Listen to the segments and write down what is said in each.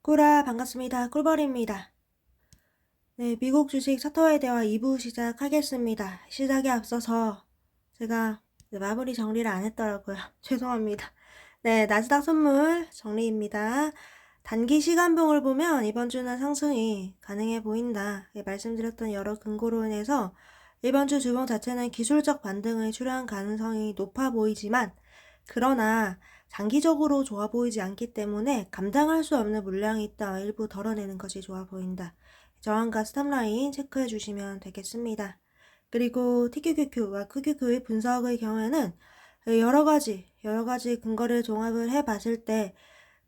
꾸라 반갑습니다. 꿀벌입니다. 네, 미국 주식 차트와의 대화 2부 시작하겠습니다. 시작에 앞서서 제가 마무리 정리를 안 했더라고요. 죄송합니다. 네, 나스닥 선물 정리입니다. 단기 시간봉을 보면 이번 주는 상승이 가능해 보인다. 말씀드렸던 여러 근거로 인해서 이번 주 주봉 자체는 기술적 반등을 출현한 가능성이 높아 보이지만 그러나 장기적으로 좋아 보이지 않기 때문에 감당할 수 없는 물량이 있다. 일부 덜어내는 것이 좋아 보인다. 저항과 스탑라인 체크해 주시면 되겠습니다. 그리고 TQQQ와 QQQ의 분석의 경우에는 여러 가지 근거를 종합을 해 봤을 때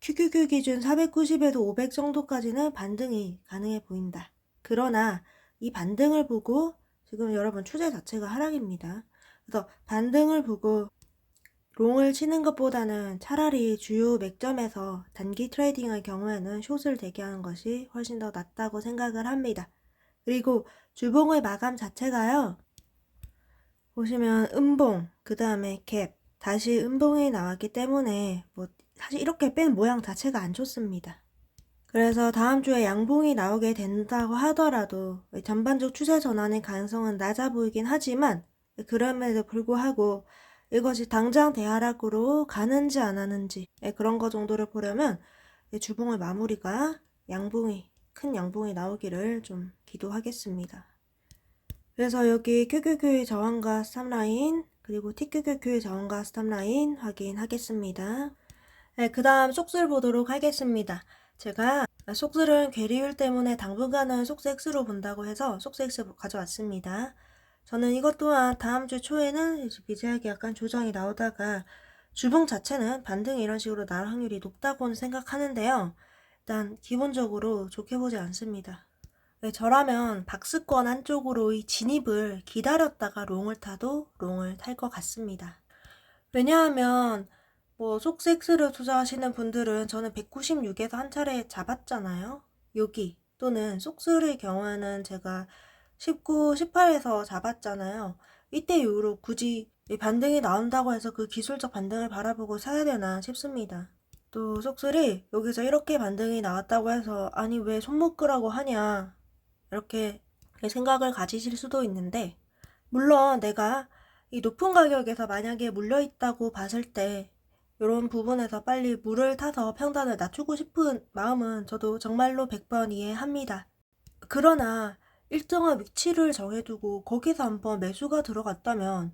QQQ 기준 490에서 500 정도까지는 반등이 가능해 보인다. 그러나 이 반등을 보고 지금 여러분 추세 자체가 하락입니다. 그래서 반등을 보고 롱을 치는 것보다는 차라리 주요 맥점에서 단기 트레이딩의 경우에는 숏을 대기하는 것이 훨씬 더 낫다고 생각을 합니다. 그리고 주봉의 마감 자체가요. 보시면 음봉, 그 다음에 갭, 다시 음봉이 나왔기 때문에 사실 이렇게 뺀 모양 자체가 안 좋습니다. 그래서 다음 주에 양봉이 나오게 된다고 하더라도 전반적 추세 전환의 가능성은 낮아 보이긴 하지만 그럼에도 불구하고 이것이 당장 대하락으로 가는지 안 하는지 그런 거 정도를 보려면 주봉의 마무리가 큰 양봉이 나오기를 좀 기도하겠습니다. 그래서 여기 QQQ의 저항과 스탑라인 그리고 TQQQ의 저항과 스탑라인 확인하겠습니다. 네, 그 다음 속슬 보도록 하겠습니다. 제가 속슬은 괴리율 때문에 당분간은 속스X로 본다고 해서 속스X 가져왔습니다. 저는 이것 또한 다음 주 초에는 미세하게 약간 조정이 나오다가 주봉 자체는 반등이 이런 식으로 나올 확률이 높다고는 생각하는데요. 일단 기본적으로 좋게 보지 않습니다. 네, 저라면 박스권 한쪽으로의 진입을 기다렸다가 롱을 타도 롱을 탈 것 같습니다. 왜냐하면 속스X를 투자하시는 분들은 저는 196에서 한 차례 잡았잖아요. 여기 또는 속스의 경우에는 제가 19, 18에서 잡았잖아요. 이때 이후로 굳이 반등이 나온다고 해서 그 기술적 반등을 바라보고 사야 되나 싶습니다. 또 속슬이 여기서 이렇게 반등이 나왔다고 해서 아니 왜 손목 끄라고 하냐 이렇게 생각을 가지실 수도 있는데 물론 내가 이 높은 가격에서 만약에 물려있다고 봤을 때 이런 부분에서 빨리 물을 타서 평단을 낮추고 싶은 마음은 저도 정말로 100번 이해합니다. 그러나 일정한 위치를 정해두고 거기서 한번 매수가 들어갔다면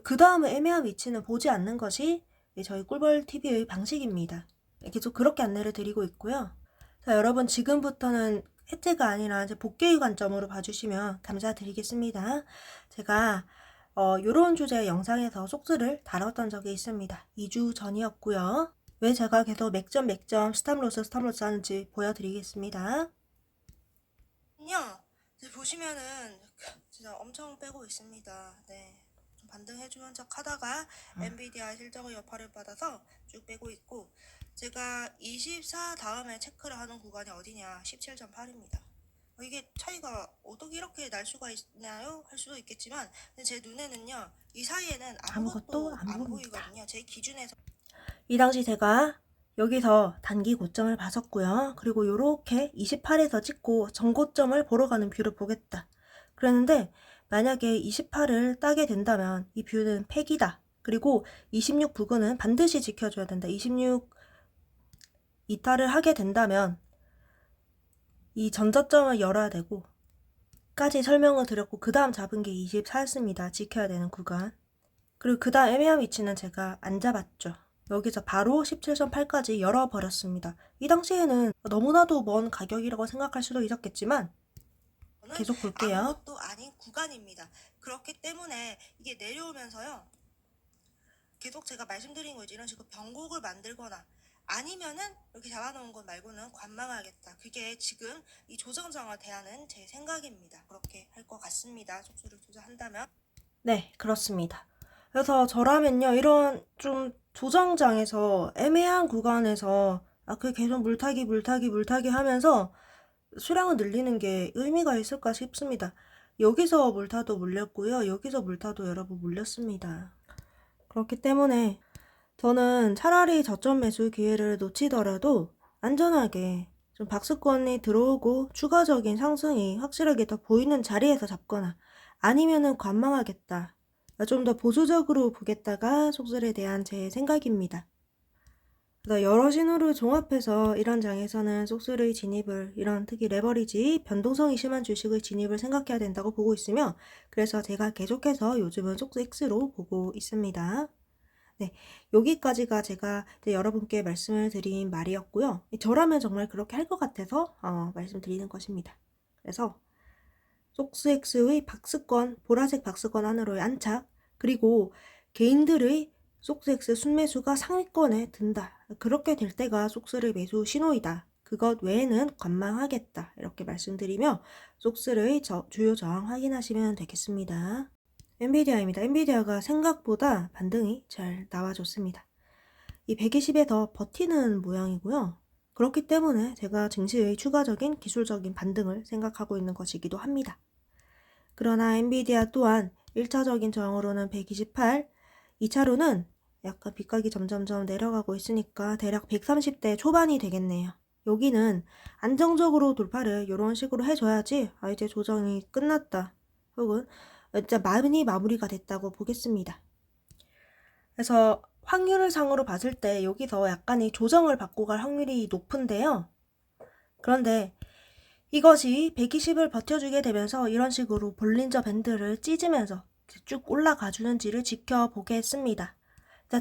그 다음에 애매한 위치는 보지 않는 것이 저희 꿀벌TV의 방식입니다. 계속 그렇게 안내를 드리고 있고요. 자, 여러분 지금부터는 혜태가 아니라 이제 복귀의 관점으로 봐주시면 감사드리겠습니다. 제가 요런 주제 영상에서 속스를 다뤘던 적이 있습니다. 2주 전이었고요. 왜 제가 계속 맥점 스탑로스 하는지 보여드리겠습니다. 보시면은 진짜 엄청 빼고 있습니다. 네. 좀 반등해주는 척 하다가 엔비디아 실적의 여파를 받아서 쭉 빼고 있고 제가 24 다음에 체크를 하는 구간이 어디냐 17.8입니다. 이게 차이가 어떻게 이렇게 날 수가 있나요? 할 수도 있겠지만 제 눈에는요 이 사이에는 아무것도 안 보이거든요. 제 기준에서 이 당시 제가 여기서 단기 고점을 봤었고요. 그리고 요렇게 28에서 찍고 전고점을 보러 가는 뷰를 보겠다. 그랬는데 만약에 28을 따게 된다면 이 뷰는 팩이다. 그리고 26 부근은 반드시 지켜줘야 된다. 26 이탈을 하게 된다면 이 전저점을 열어야 되고 까지 설명을 드렸고 그 다음 잡은 게 24였습니다. 지켜야 되는 구간. 그리고 그 다음 애매한 위치는 제가 안 잡았죠. 여기서 바로 17.8까지 열어버렸습니다. 이 당시에는 너무나도 먼 가격이라고 생각할 수도 있었겠지만 계속 볼게요. 아무것도 아닌 구간입니다. 그렇기 때문에 이게 내려오면서요. 계속 제가 말씀드린 거지 이런 식으로 변곡을 만들거나 아니면은 이렇게 잡아놓은 것 말고는 관망하겠다. 그게 지금 이 조정장을 대하는 제 생각입니다. 그렇게 할 것 같습니다. 속수를 투자한다면. 네, 그렇습니다. 그래서 저라면요 이런 좀 조정장에서 애매한 구간에서 그 계속 물타기 하면서 수량을 늘리는 게 의미가 있을까 싶습니다. 여기서 물타도 물렸고요. 여기서 물타도 여러분 물렸습니다. 그렇기 때문에 저는 차라리 저점 매수 기회를 놓치더라도 안전하게 좀 박스권이 들어오고 추가적인 상승이 확실하게 더 보이는 자리에서 잡거나 아니면은 관망하겠다. 좀 더 보수적으로 보겠다가 속설에 대한 제 생각입니다. 그래서 여러 신호를 종합해서 이런 장에서는 속수의 진입을, 이런 특히 레버리지, 변동성이 심한 주식의 진입을 생각해야 된다고 보고 있으며, 그래서 제가 계속해서 요즘은 속수 X로 보고 있습니다. 네, 여기까지가 제가 이제 여러분께 말씀을 드린 말이었고요. 저라면 정말 그렇게 할 것 같아서 말씀드리는 것입니다. 그래서 속수 X의 박스권, 보라색 박스권 안으로의 안착, 그리고 개인들의 속수 X 순매수가 상위권에 든다. 그렇게 될 때가 속수의 매수 신호이다. 그것 외에는 관망하겠다. 이렇게 말씀드리며 속수의 주요 저항 확인하시면 되겠습니다. 엔비디아입니다. 엔비디아가 생각보다 반등이 잘 나와줬습니다. 이 120에서 버티는 모양이고요. 그렇기 때문에 제가 증시의 추가적인 기술적인 반등을 생각하고 있는 것이기도 합니다. 그러나 엔비디아 또한 1차적인 저항으로는 128, 2차로는 약간 빗각이 점점점 내려가고 있으니까 대략 130대 초반이 되겠네요. 여기는 안정적으로 돌파를 이런 식으로 해줘야지 이제 조정이 끝났다. 혹은 진짜 많이 마무리가 됐다고 보겠습니다. 그래서 확률을 상으로 봤을 때 여기서 약간의 조정을 받고 갈 확률이 높은데요. 그런데 이것이 120을 버텨주게 되면서 이런 식으로 볼린저 밴드를 찢으면서 쭉 올라가 주는지를 지켜보겠습니다.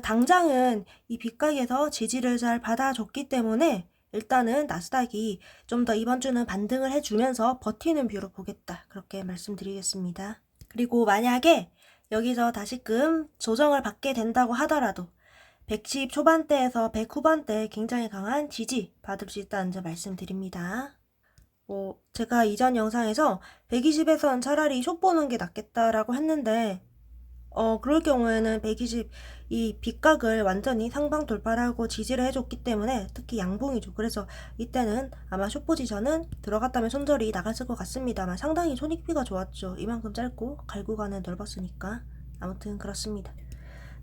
당장은 이 빗각에서 지지를 잘 받아줬기 때문에 일단은 나스닥이 좀 더 이번 주는 반등을 해주면서 버티는 뷰로 보겠다. 그렇게 말씀드리겠습니다. 그리고 만약에 여기서 다시금 조정을 받게 된다고 하더라도 110 초반대에서 100 후반대에 굉장히 강한 지지 받을 수 있다는 점 말씀드립니다. 제가 이전 영상에서 120에선 차라리 숏 보는 게 낫겠다라고 했는데 그럴 경우에는 120 이 빗각을 완전히 상방 돌파를 하고 지지를 해줬기 때문에 특히 양봉이죠. 그래서 이때는 아마 숏 포지션은 들어갔다면 손절이 나갔을 것 같습니다만 상당히 손익비가 좋았죠. 이만큼 짧고 갈구간은 넓었으니까. 아무튼 그렇습니다.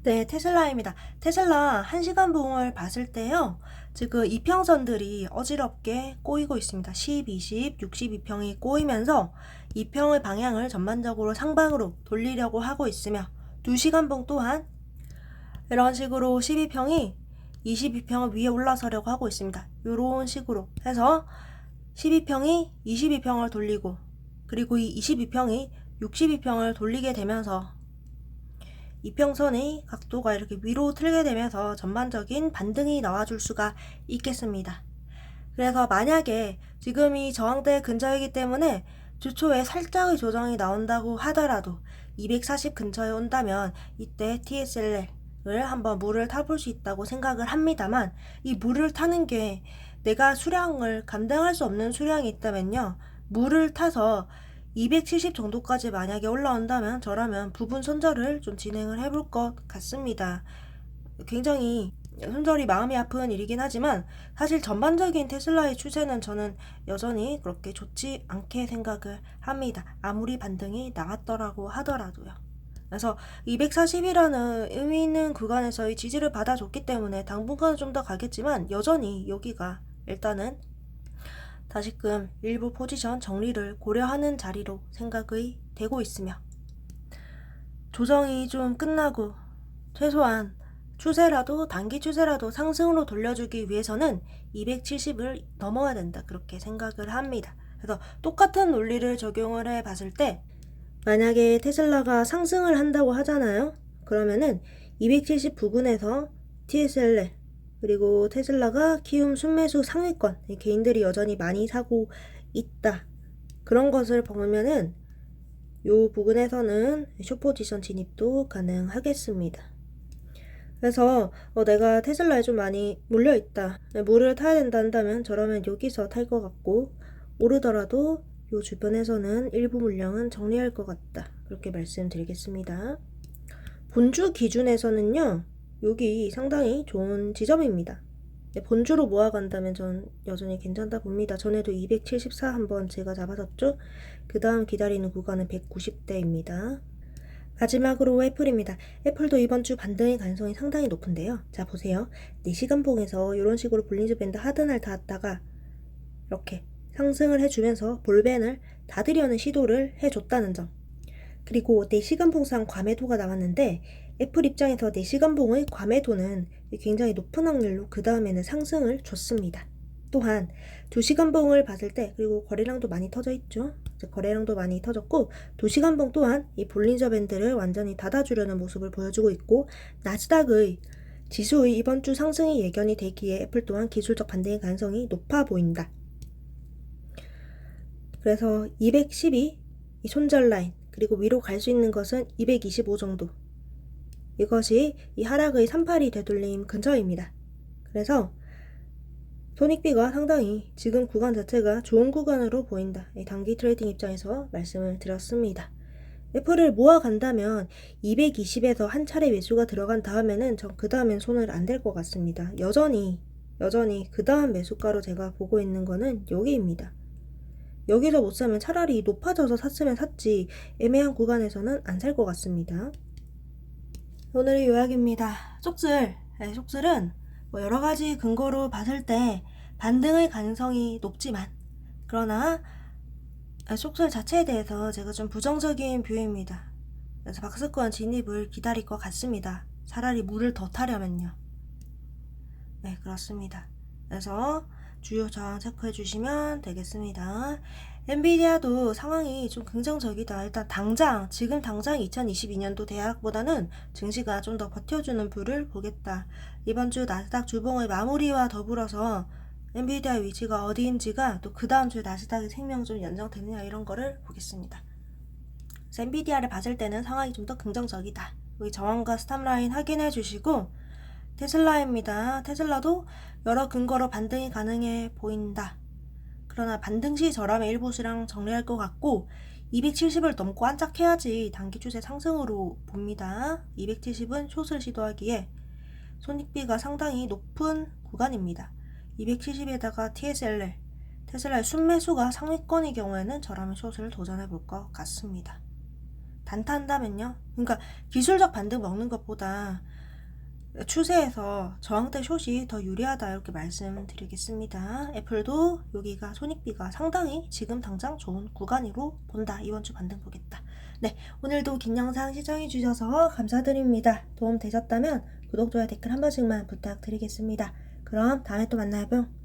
네, 테슬라입니다. 테슬라 1시간 봉을 봤을 때요. 지금 이평선들이 어지럽게 꼬이고 있습니다. 10, 20, 62평이 꼬이면서 이평의 방향을 전반적으로 상방으로 돌리려고 하고 있으며 2시간 봉 또한 이런 식으로 12평이 22평 위에 올라서려고 하고 있습니다. 이런 식으로 해서 12평이 22평을 돌리고 그리고 이 22평이 62평을 돌리게 되면서 이평선의 각도가 이렇게 위로 틀게 되면서 전반적인 반등이 나와줄 수가 있겠습니다. 그래서 만약에 지금 이 저항대 근처이기 때문에 주 초에 살짝의 조정이 나온다고 하더라도 240 근처에 온다면 이때 TSL을 한번 물을 타볼 수 있다고 생각을 합니다만 이 물을 타는 게 내가 수량을 감당할 수 없는 수량이 있다면요. 물을 타서 270 정도까지 만약에 올라온다면 저라면 부분 손절을 좀 진행을 해볼 것 같습니다. 굉장히 손절이 마음이 아픈 일이긴 하지만 사실 전반적인 테슬라의 추세는 저는 여전히 그렇게 좋지 않게 생각을 합니다. 아무리 반등이 나왔더라고 하더라도요. 그래서 240이라는 의미 있는 구간에서의 지지를 받아줬기 때문에 당분간은 좀 더 가겠지만 여전히 여기가 일단은 다시금 일부 포지션 정리를 고려하는 자리로 생각이 되고 있으며 조정이 좀 끝나고 최소한 추세라도 단기 추세라도 상승으로 돌려주기 위해서는 270을 넘어야 된다 그렇게 생각을 합니다. 그래서 똑같은 논리를 적용을 해 봤을 때 만약에 테슬라가 상승을 한다고 하잖아요. 그러면은 270 부근에서 TSLR 그리고 테슬라가 키움 순매수 상위권 개인들이 여전히 많이 사고 있다. 그런 것을 보면은 요 부분에서는 숏포지션 진입도 가능하겠습니다. 그래서 내가 테슬라에 좀 많이 물려있다. 물을 타야 된다 한다면 저라면 여기서 탈 것 같고 오르더라도 요 주변에서는 일부 물량은 정리할 것 같다. 그렇게 말씀드리겠습니다. 본주 기준에서는요. 여기 상당히 좋은 지점입니다. 본주로 모아간다면 전 여전히 괜찮다 봅니다. 전에도 274 한번 제가 잡았었죠. 그 다음 기다리는 구간은 190대입니다. 마지막으로 애플입니다. 애플도 이번 주 반등의 가능성이 상당히 높은데요. 자 보세요. 4시간 봉에서 이런 식으로 볼린저 밴드 하드날 닿았다가 이렇게 상승을 해주면서 볼벤을 닫으려는 시도를 해줬다는 점. 그리고 4시간봉상 과매도가 나왔는데 애플 입장에서 4시간봉의 과매도는 굉장히 높은 확률로 그 다음에는 상승을 줬습니다. 또한 2시간봉을 봤을 때, 그리고 거래량도 많이 터져 있죠. 거래량도 많이 터졌고 2시간봉 또한 이 볼린저 밴드를 완전히 닫아주려는 모습을 보여주고 있고, 나스닥의 지수의 이번 주 상승이 예견이 되기에 애플 또한 기술적 반등의 가능성이 높아 보인다. 그래서 212 이 손절 라인, 그리고 위로 갈 수 있는 것은 225 정도. 이것이 이 하락의 38이 되돌림 근처입니다. 그래서 손익비가 상당히 지금 구간 자체가 좋은 구간으로 보인다. 단기 트레이딩 입장에서 말씀을 드렸습니다. 애플을 모아간다면 220에서 한 차례 매수가 들어간 다음에는 전 그 다음엔 손을 안 댈 것 같습니다. 여전히 그 다음 매수가로 제가 보고 있는 거는 여기입니다. 여기서 못 사면 차라리 높아져서 샀으면 샀지 애매한 구간에서는 안 살 것 같습니다. 오늘의 요약입니다. 속슬은 뭐 여러가지 근거로 봤을 때 반등의 가능성이 높지만, 그러나 속슬 자체에 대해서 제가 좀 부정적인 뷰입니다. 그래서 박스권 진입을 기다릴 것 같습니다. 차라리 물을 더 타려면요. 네, 그렇습니다. 그래서 주요 저항 체크해 주시면 되겠습니다. 엔비디아도 상황이 좀 긍정적이다. 일단 지금 당장 2022년도 대학보다는 증시가 좀 더 버텨주는 뷰를 보겠다. 이번 주 나스닥 주봉의 마무리와 더불어서 엔비디아의 위치가 어디인지가 또 그 다음 주에 나스닥의 생명 좀 연장되느냐 이런 거를 보겠습니다. 그래서 엔비디아를 봤을 때는 상황이 좀 더 긍정적이다. 여기 저항과 스탑라인 확인해 주시고, 테슬라입니다. 테슬라도 여러 근거로 반등이 가능해 보인다. 그러나 반등 시 저렴의 일부 수량 정리할 것 같고, 270을 넘고 안짝해야지 단기 추세 상승으로 봅니다. 270은 숏을 시도하기에 손익비가 상당히 높은 구간입니다. 270에다가 TSLR, 테슬라의 순매수가 상위권의 경우에는 저렴의 숏을 도전해 볼 것 같습니다. 단타한다면요, 그러니까 기술적 반등 먹는 것보다 추세에서 저항대 숏이 더 유리하다 이렇게 말씀드리겠습니다. 애플도 여기가 손익비가 상당히 지금 당장 좋은 구간으로 본다. 이번 주 반등 보겠다. 네, 오늘도 긴 영상 시청해주셔서 감사드립니다. 도움 되셨다면 구독, 좋아요, 댓글 한 번씩만 부탁드리겠습니다. 그럼 다음에 또 만나요. 뿅.